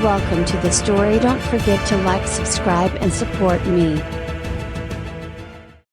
Welcome to the story. Don't forget to like, subscribe and support me.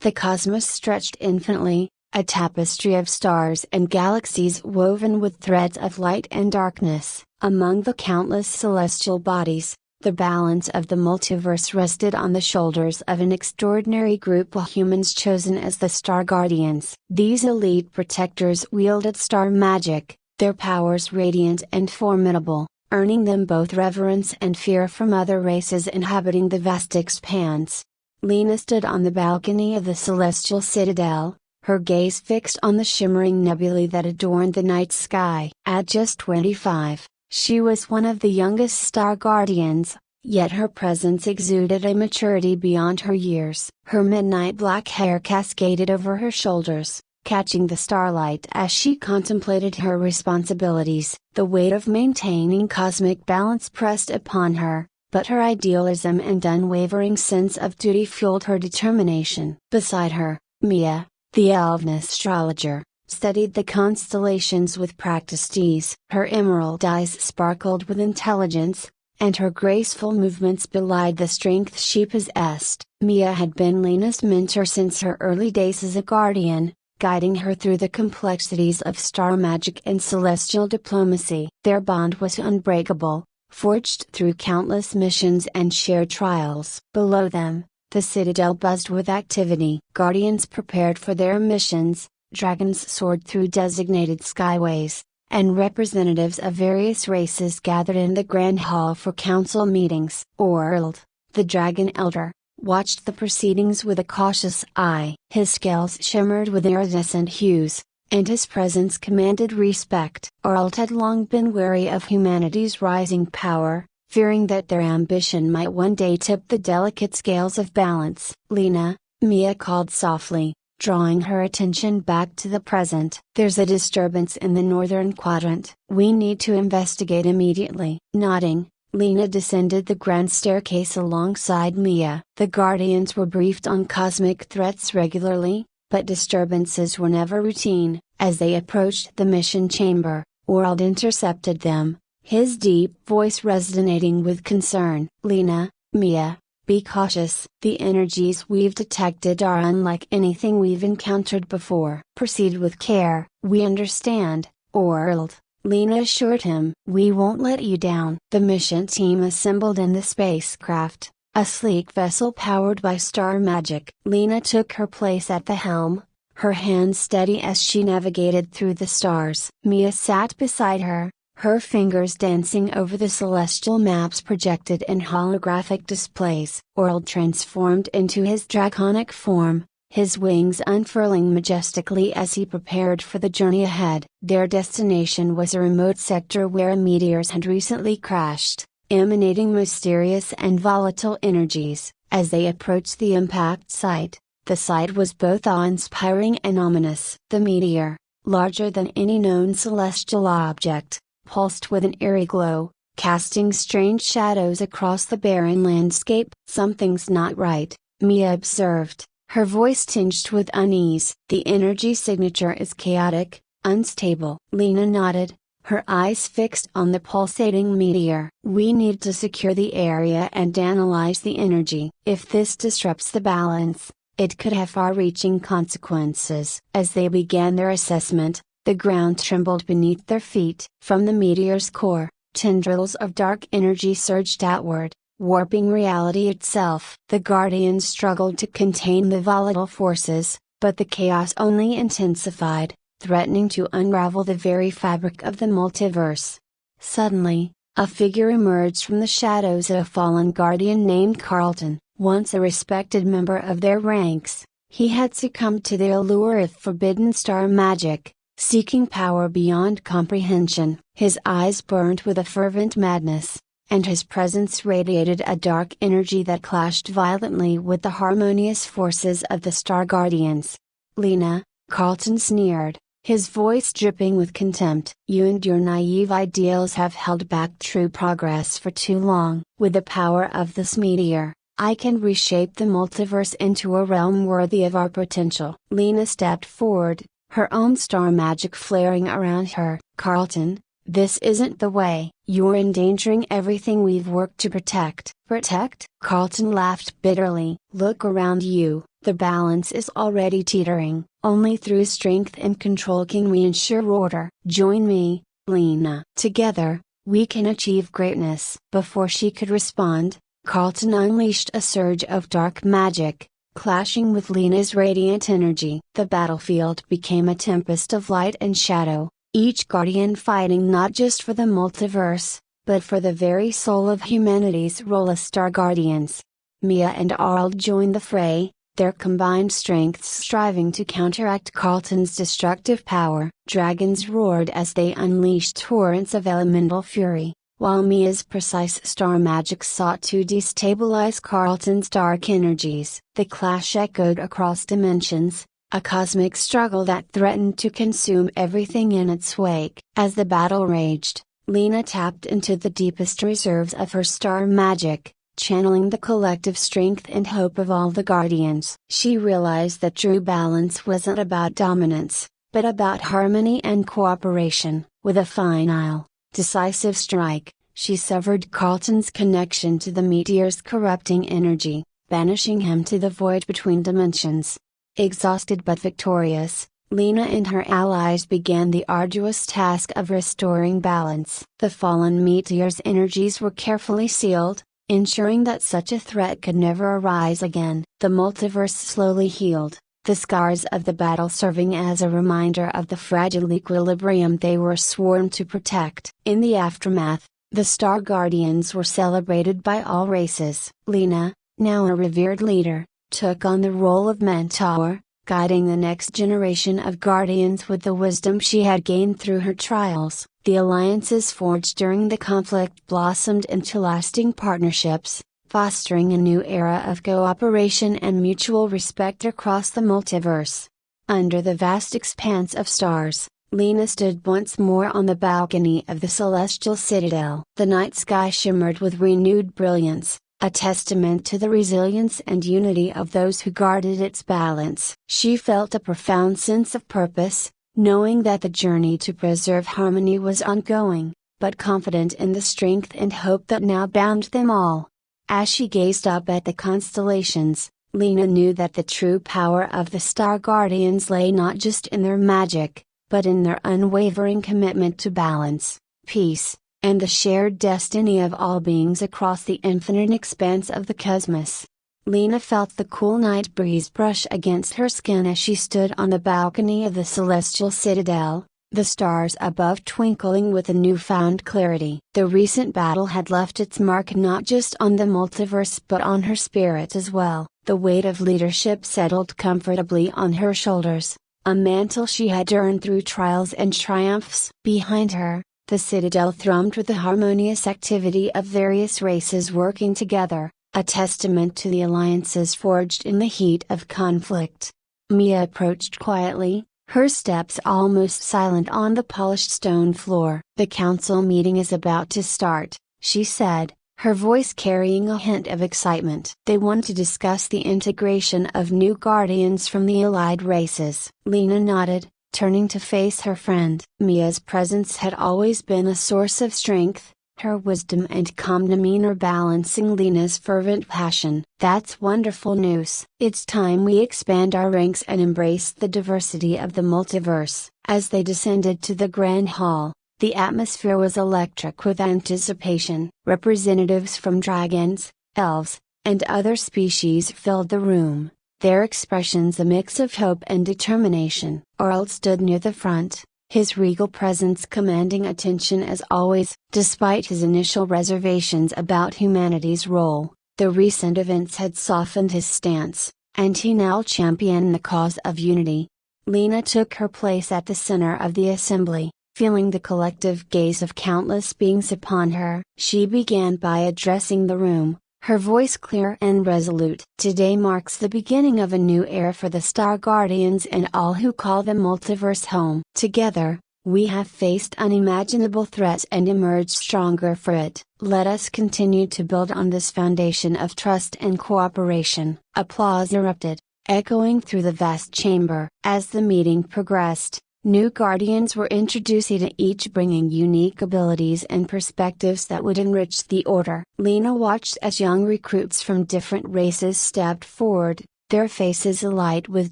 The cosmos stretched infinitely, a tapestry of stars and galaxies woven with threads of light and darkness. Among the countless celestial bodies, the balance of the multiverse rested on the shoulders of an extraordinary group of humans chosen as the Star Guardians. These elite protectors wielded star magic, their powers radiant and formidable, earning them both reverence and fear from other races inhabiting the vast expanse. Lena stood on the balcony of the celestial citadel, her gaze fixed on the shimmering nebulae that adorned the night sky. At just 25, she was one of the youngest Star Guardians, yet her presence exuded a maturity beyond her years. Her midnight black hair cascaded over her shoulders, catching the starlight as she contemplated her responsibilities. The weight of maintaining cosmic balance pressed upon her, but her idealism and unwavering sense of duty fueled her determination. Beside her, Mia, the elven astrologer, studied the constellations with practiced ease. Her emerald eyes sparkled with intelligence, and her graceful movements belied the strength she possessed. Mia had been Lena's mentor since her early days as a guardian, guiding her through the complexities of star magic and celestial diplomacy. Their bond was unbreakable, forged through countless missions and shared trials. Below them, the citadel buzzed with activity. Guardians prepared for their missions, dragons soared through designated skyways, and representatives of various races gathered in the grand hall for council meetings. Orld, the dragon elder, watched the proceedings with a cautious eye. His scales shimmered with iridescent hues, and his presence commanded respect. Orld had long been wary of humanity's rising power, fearing that their ambition might one day tip the delicate scales of balance. Lena, Mia called softly, drawing her attention back to the present. There's a disturbance in the northern quadrant. We need to investigate immediately. Nodding, Lena descended the grand staircase alongside Mia. The Guardians were briefed on cosmic threats regularly, but disturbances were never routine. As they approached the mission chamber, Orld intercepted them, his deep voice resonating with concern. Lena, Mia, be cautious. The energies we've detected are unlike anything we've encountered before. Proceed with care. We understand, Orld, Lena assured him. We won't let you down. The mission team assembled in the spacecraft, a sleek vessel powered by star magic. Lena took her place at the helm, her hands steady as she navigated through the stars. Mia sat beside her, her fingers dancing over the celestial maps projected in holographic displays. Orld transformed into his draconic form, his wings unfurling majestically as he prepared for the journey ahead. Their destination was a remote sector where meteors had recently crashed, emanating mysterious and volatile energies. As they approached the impact site, the sight was both awe-inspiring and ominous. The meteor, larger than any known celestial object, pulsed with an eerie glow, casting strange shadows across the barren landscape. Something's not right, Mia observed, her voice tinged with unease. The energy signature is chaotic, unstable. Lena nodded, her eyes fixed on the pulsating meteor. We need to secure the area and analyze the energy. If this disrupts the balance, it could have far-reaching consequences. As they began their assessment, the ground trembled beneath their feet. From the meteor's core, tendrils of dark energy surged outward, warping reality itself. The Guardians struggled to contain the volatile forces, but the chaos only intensified, threatening to unravel the very fabric of the multiverse. Suddenly, a figure emerged from the shadows of a fallen Guardian named Carlton. Once a respected member of their ranks, he had succumbed to the allure of forbidden star magic, seeking power beyond comprehension. His eyes burned with a fervent madness, and his presence radiated a dark energy that clashed violently with the harmonious forces of the Star Guardians. Lena, Carlton sneered, his voice dripping with contempt. You and your naive ideals have held back true progress for too long. With the power of this meteor, I can reshape the multiverse into a realm worthy of our potential. Lena stepped forward, her own star magic flaring around her. Carlton, This isn't the way. You're endangering everything we've worked to protect. Protect? Carlton laughed bitterly. Look around you, the balance is already teetering. Only through strength and control can we ensure order. Join me, Lena. Together, we can achieve greatness. Before she could respond, Carlton unleashed a surge of dark magic, clashing with Lena's radiant energy. The battlefield became a tempest of light and shadow, each guardian fighting not just for the multiverse, but for the very soul of humanity's role as star guardians. Mia and Arl joined the fray, their combined strengths striving to counteract Carlton's destructive power. Dragons roared as they unleashed torrents of elemental fury, while Mia's precise star magic sought to destabilize Carlton's dark energies. The clash echoed across dimensions, a cosmic struggle that threatened to consume everything in its wake. As the battle raged, Lena tapped into the deepest reserves of her star magic, channeling the collective strength and hope of all the guardians. She realized that true balance wasn't about dominance, but about harmony and cooperation. With a final, decisive strike, she severed Carlton's connection to the meteor's corrupting energy, banishing him to the void between dimensions. Exhausted but victorious, Lena and her allies began the arduous task of restoring balance. The fallen meteor's energies were carefully sealed, ensuring that such a threat could never arise again. The multiverse slowly healed, the scars of the battle serving as a reminder of the fragile equilibrium they were sworn to protect. In the aftermath, the Star Guardians were celebrated by all races. Lena, now a revered leader, took on the role of mentor, guiding the next generation of Guardians with the wisdom she had gained through her trials. The alliances forged during the conflict blossomed into lasting partnerships, fostering a new era of cooperation and mutual respect across the multiverse. Under the vast expanse of stars, Lena stood once more on the balcony of the celestial citadel. The night sky shimmered with renewed brilliance, a testament to the resilience and unity of those who guarded its balance. She felt a profound sense of purpose, knowing that the journey to preserve harmony was ongoing, but confident in the strength and hope that now bound them all. As she gazed up at the constellations, Lena knew that the true power of the Star Guardians lay not just in their magic, but in their unwavering commitment to balance, peace, and the shared destiny of all beings across the infinite expanse of the cosmos. Lena felt the cool night breeze brush against her skin as she stood on the balcony of the celestial citadel, the stars above twinkling with a newfound clarity. The recent battle had left its mark not just on the multiverse but on her spirit as well. The weight of leadership settled comfortably on her shoulders, a mantle she had earned through trials and triumphs. Behind her, the citadel thrummed with the harmonious activity of various races working together, a testament to the alliances forged in the heat of conflict. Mia approached quietly, her steps almost silent on the polished stone floor. "The council meeting is about to start," she said, her voice carrying a hint of excitement. "They want to discuss the integration of new guardians from the allied races." Lena nodded, turning to face her friend. Mia's presence had always been a source of strength, her wisdom and calm demeanor balancing Lena's fervent passion. "That's wonderful news. It's time we expand our ranks and embrace the diversity of the multiverse." As they descended to the grand hall, the atmosphere was electric with anticipation. Representatives from dragons, elves, and other species filled the room, their expressions a mix of hope and determination. Earl stood near the front, his regal presence commanding attention as always. Despite his initial reservations about humanity's role, the recent events had softened his stance, and he now championed the cause of unity. Lena took her place at the center of the assembly, feeling the collective gaze of countless beings upon her. She began by addressing the room, her voice clear and resolute. "Today marks the beginning of a new era for the Star Guardians and all who call the multiverse home. Together, we have faced unimaginable threats and emerged stronger for it. Let us continue to build on this foundation of trust and cooperation." Applause erupted, echoing through the vast chamber. As the meeting progressed, New guardians were introduced, each bringing unique abilities and perspectives that would enrich the order. Lena watched as young recruits from different races stepped forward, their faces alight with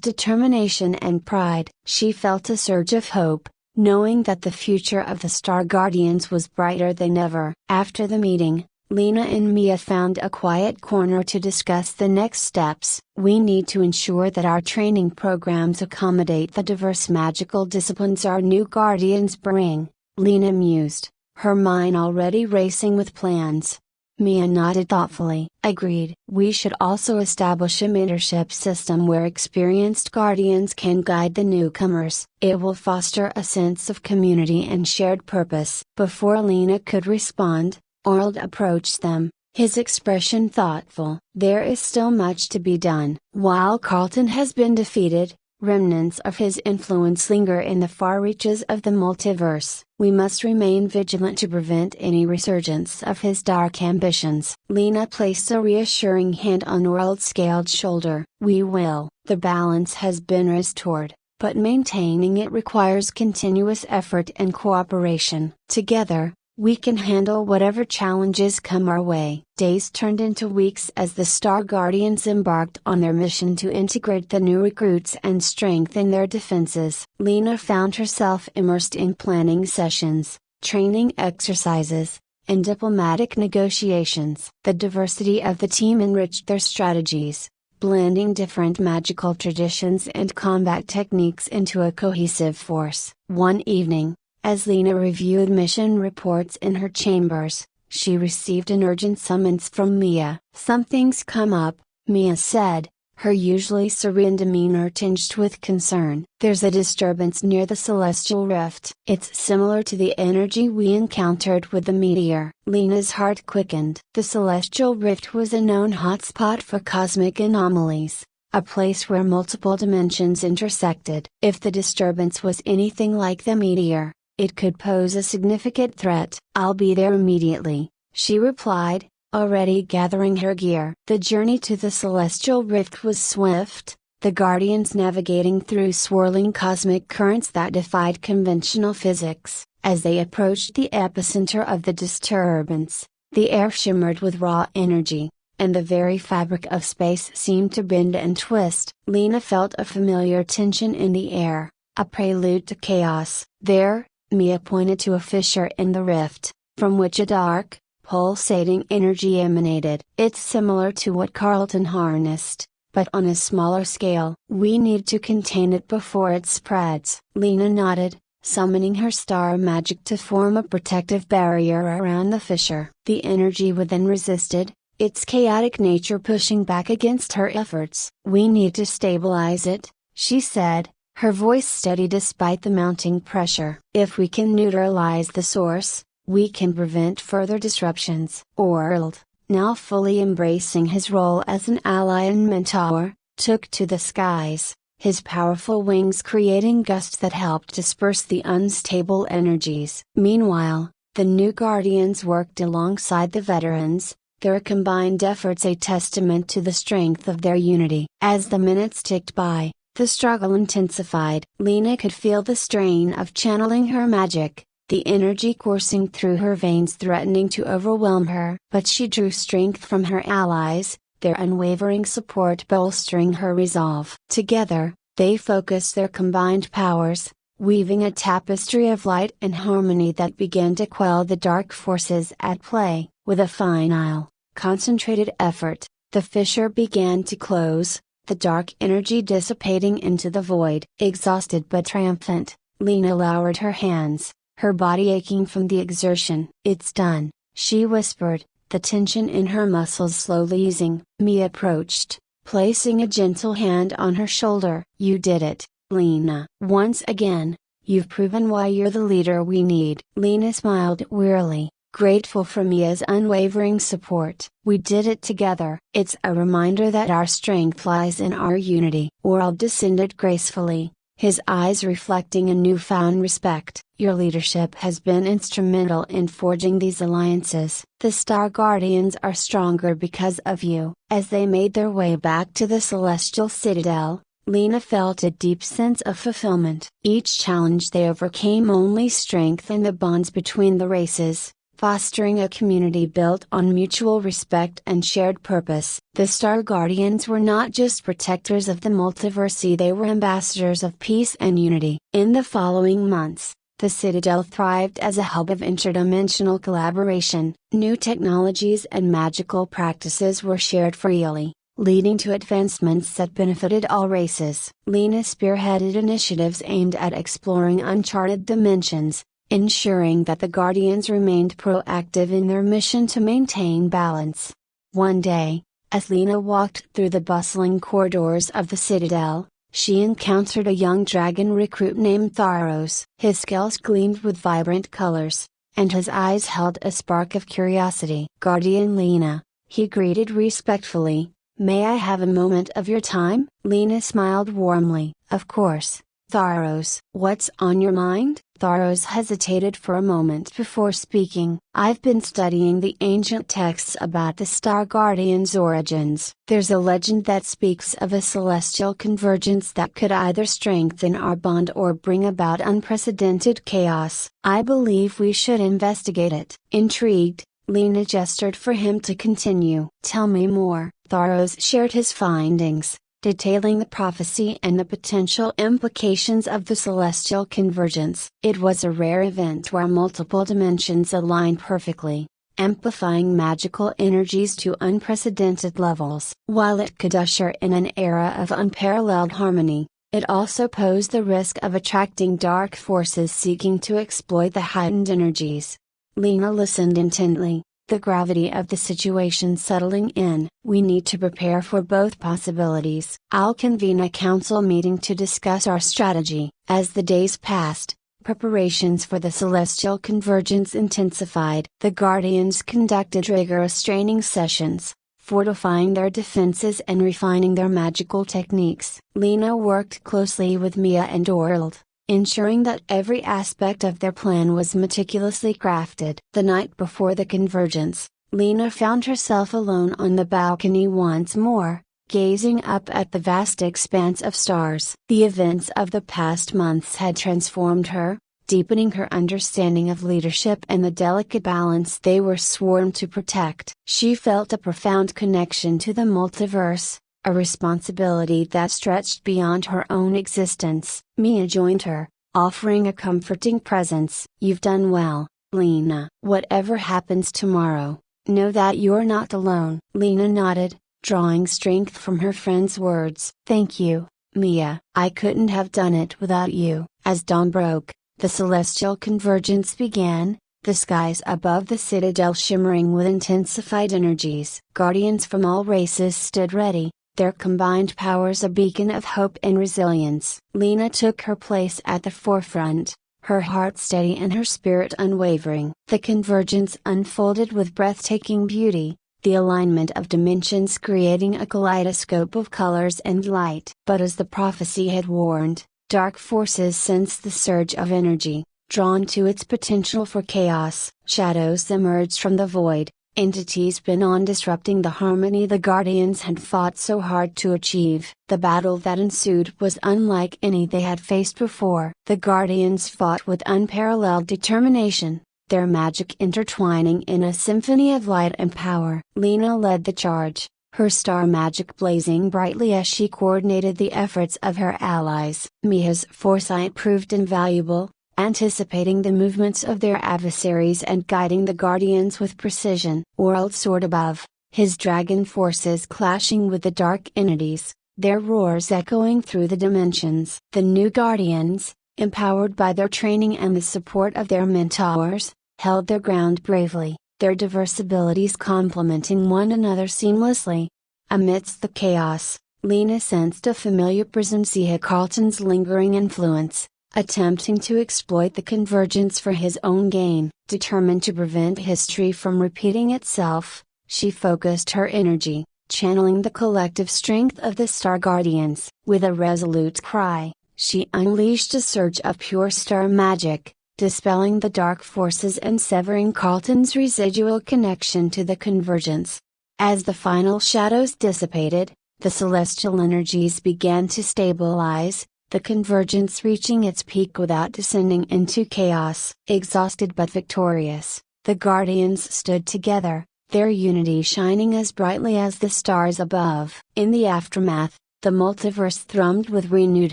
determination and pride. She felt a surge of hope, knowing that the future of the Star Guardians was brighter than ever. After the meeting, Lena and Mia found a quiet corner to discuss the next steps. We need to ensure that our training programs accommodate the diverse magical disciplines our new guardians bring, Lena mused, her mind already racing with plans. Mia nodded thoughtfully. Agreed. We should also establish a mentorship system where experienced guardians can guide the newcomers. It will foster a sense of community and shared purpose. Before Lena could respond, Arnold approached them, his expression thoughtful. There is still much to be done. While Carlton has been defeated, remnants of his influence linger in the far reaches of the multiverse. We must remain vigilant to prevent any resurgence of his dark ambitions. Lena placed a reassuring hand on Arnold's scaled shoulder. We will. The balance has been restored, but maintaining it requires continuous effort and cooperation. Together, we can handle whatever challenges come our way. Days turned into weeks as the Star Guardians embarked on their mission to integrate the new recruits and strengthen their defenses. Lena found herself immersed in planning sessions, training exercises, and diplomatic negotiations. The diversity of the team enriched their strategies, blending different magical traditions and combat techniques into a cohesive force. One evening, as Lena reviewed mission reports in her chambers, she received an urgent summons from Mia. Something's come up, Mia said, her usually serene demeanor tinged with concern. There's a disturbance near the celestial rift. It's similar to the energy we encountered with the meteor. Lena's heart quickened. The celestial rift was a known hotspot for cosmic anomalies, a place where multiple dimensions intersected. If the disturbance was anything like the meteor, it could pose a significant threat. I'll be there immediately, she replied, already gathering her gear. The journey to the celestial rift was swift, the Guardians navigating through swirling cosmic currents that defied conventional physics. As they approached the epicenter of the disturbance, the air shimmered with raw energy, and the very fabric of space seemed to bend and twist. Lena felt a familiar tension in the air, a prelude to chaos. There, Mia pointed to a fissure in the rift, from which a dark, pulsating energy emanated. It's similar to what Carlton harnessed, but on a smaller scale. We need to contain it before it spreads. Lena nodded, summoning her star magic to form a protective barrier around the fissure. The energy within resisted, its chaotic nature pushing back against her efforts. We need to stabilize it, she said, her voice steady despite the mounting pressure. If we can neutralize the source, we can prevent further disruptions. Arnold, now fully embracing his role as an ally and mentor, took to the skies, his powerful wings creating gusts that helped disperse the unstable energies. Meanwhile, the new Guardians worked alongside the veterans, their combined efforts a testament to the strength of their unity. As the minutes ticked by, the struggle intensified. Lena could feel the strain of channeling her magic, the energy coursing through her veins threatening to overwhelm her. But she drew strength from her allies, their unwavering support bolstering her resolve. Together, they focused their combined powers, weaving a tapestry of light and harmony that began to quell the dark forces at play. With a final, concentrated effort, the fissure began to close, the dark energy dissipating into the void. Exhausted but triumphant, Lena lowered her hands, her body aching from the exertion. It's done, she whispered, the tension in her muscles slowly easing. Mia approached, placing a gentle hand on her shoulder. You did it, Lena. Once again, you've proven why you're the leader we need. Lena smiled wearily, grateful for Mia's unwavering support. We did it together. It's a reminder that our strength lies in our unity. World descended gracefully, his eyes reflecting a newfound respect. Your leadership has been instrumental in forging these alliances. The Star Guardians are stronger because of you. As they made their way back to the Celestial Citadel, Lena felt a deep sense of fulfillment. Each challenge they overcame only strengthened the bonds between the races, fostering a community built on mutual respect and shared purpose. The Star Guardians were not just protectors of the multiverse, they were ambassadors of peace and unity. In the following months, the Citadel thrived as a hub of interdimensional collaboration. New technologies and magical practices were shared freely, leading to advancements that benefited all races. Lena spearheaded initiatives aimed at exploring uncharted dimensions, ensuring that the Guardians remained proactive in their mission to maintain balance. One day, as Lena walked through the bustling corridors of the Citadel, she encountered a young dragon recruit named Tharos. His scales gleamed with vibrant colors, and his eyes held a spark of curiosity. "Guardian Lena," he greeted respectfully, "may I have a moment of your time?" Lena smiled warmly. "Of course, Tharos." "What's on your mind?" Tharos hesitated for a moment before speaking. "I've been studying the ancient texts about the Star Guardians' origins. There's a legend that speaks of a celestial convergence that could either strengthen our bond or bring about unprecedented chaos. I believe we should investigate it." Intrigued, Lena gestured for him to continue. "Tell me more." Tharos shared his findings, detailing the prophecy and the potential implications of the celestial convergence. It was a rare event where multiple dimensions aligned perfectly, amplifying magical energies to unprecedented levels. While it could usher in an era of unparalleled harmony, it also posed the risk of attracting dark forces seeking to exploit the heightened energies. Lena listened intently, the gravity of the situation settling in. "We need to prepare for both possibilities. I'll convene a council meeting to discuss our strategy." As the days passed, preparations for the celestial convergence intensified. The Guardians conducted rigorous training sessions, fortifying their defenses and refining their magical techniques. Lena worked closely with Mia and Orld, ensuring that every aspect of their plan was meticulously crafted. The night before the convergence, Lena found herself alone on the balcony once more, gazing up at the vast expanse of stars. The events of the past months had transformed her, deepening her understanding of leadership and the delicate balance they were sworn to protect. She felt a profound connection to the multiverse, a responsibility that stretched beyond her own existence. Mia joined her, offering a comforting presence. "You've done well, Lena. Whatever happens tomorrow, know that you're not alone." Lena nodded, drawing strength from her friend's words. "Thank you, Mia. I couldn't have done it without you." As dawn broke, the celestial convergence began, the skies above the Citadel shimmering with intensified energies. Guardians from all races stood ready, their combined powers a beacon of hope and resilience. Lena took her place at the forefront, her heart steady and her spirit unwavering. The convergence unfolded with breathtaking beauty, the alignment of dimensions creating a kaleidoscope of colors and light. But as the prophecy had warned, dark forces sensed the surge of energy, drawn to its potential for chaos. Shadows emerged from the void, entities bent on disrupting the harmony the Guardians had fought so hard to achieve. The battle that ensued was unlike any they had faced before. The Guardians fought with unparalleled determination, their magic intertwining in a symphony of light and power. Lena led the charge, her star magic blazing brightly as she coordinated the efforts of her allies. Mia's foresight proved invaluable, anticipating the movements of their adversaries and guiding the Guardians with precision. Orld soared above, his dragon forces clashing with the dark entities, their roars echoing through the dimensions. The new Guardians, empowered by their training and the support of their mentors, held their ground bravely, their diverse abilities complementing one another seamlessly. Amidst the chaos, Lena sensed a familiar presence: Carlton's lingering influence, attempting to exploit the convergence for his own gain. Determined to prevent history from repeating itself, she focused her energy, channeling the collective strength of the Star Guardians. With a resolute cry, she unleashed a surge of pure star magic, dispelling the dark forces and severing Carlton's residual connection to the convergence. As the final shadows dissipated, the celestial energies began to stabilize, the convergence reaching its peak without descending into chaos. Exhausted but victorious, the guardians stood together, their unity shining as brightly as the stars above. In the aftermath, the multiverse thrummed with renewed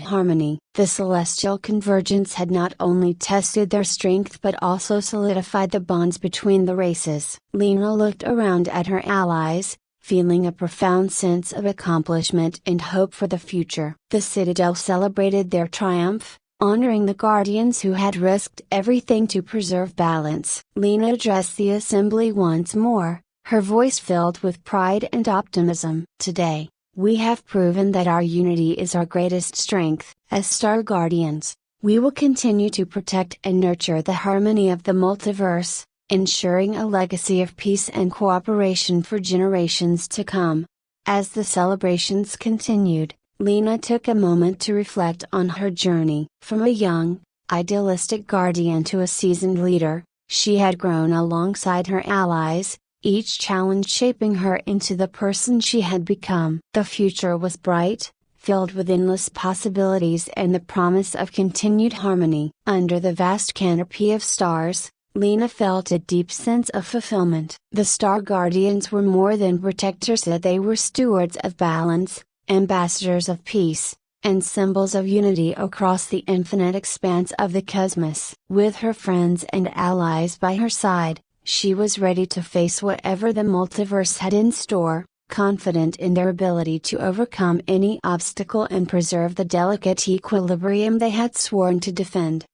harmony. The celestial convergence had not only tested their strength but also solidified the bonds between the races. Lena looked around at her allies, feeling a profound sense of accomplishment and hope for the future. The Citadel celebrated their triumph, honoring the guardians who had risked everything to preserve balance. Lena addressed the assembly once more, her voice filled with pride and optimism. Today, we have proven that our unity is our greatest strength. As Star Guardians, we will continue to protect and nurture the harmony of the multiverse, ensuring a legacy of peace and cooperation for generations to come. As the celebrations continued, Lena took a moment to reflect on her journey. From a young, idealistic guardian to a seasoned leader, she had grown alongside her allies, each challenge shaping her into the person she had become. The future was bright, filled with endless possibilities and the promise of continued harmony. Under the vast canopy of stars, Lena felt a deep sense of fulfillment. The Star Guardians were more than protectors, they were stewards of balance, ambassadors of peace, and symbols of unity across the infinite expanse of the cosmos. With her friends and allies by her side, she was ready to face whatever the multiverse had in store, confident in their ability to overcome any obstacle and preserve the delicate equilibrium they had sworn to defend.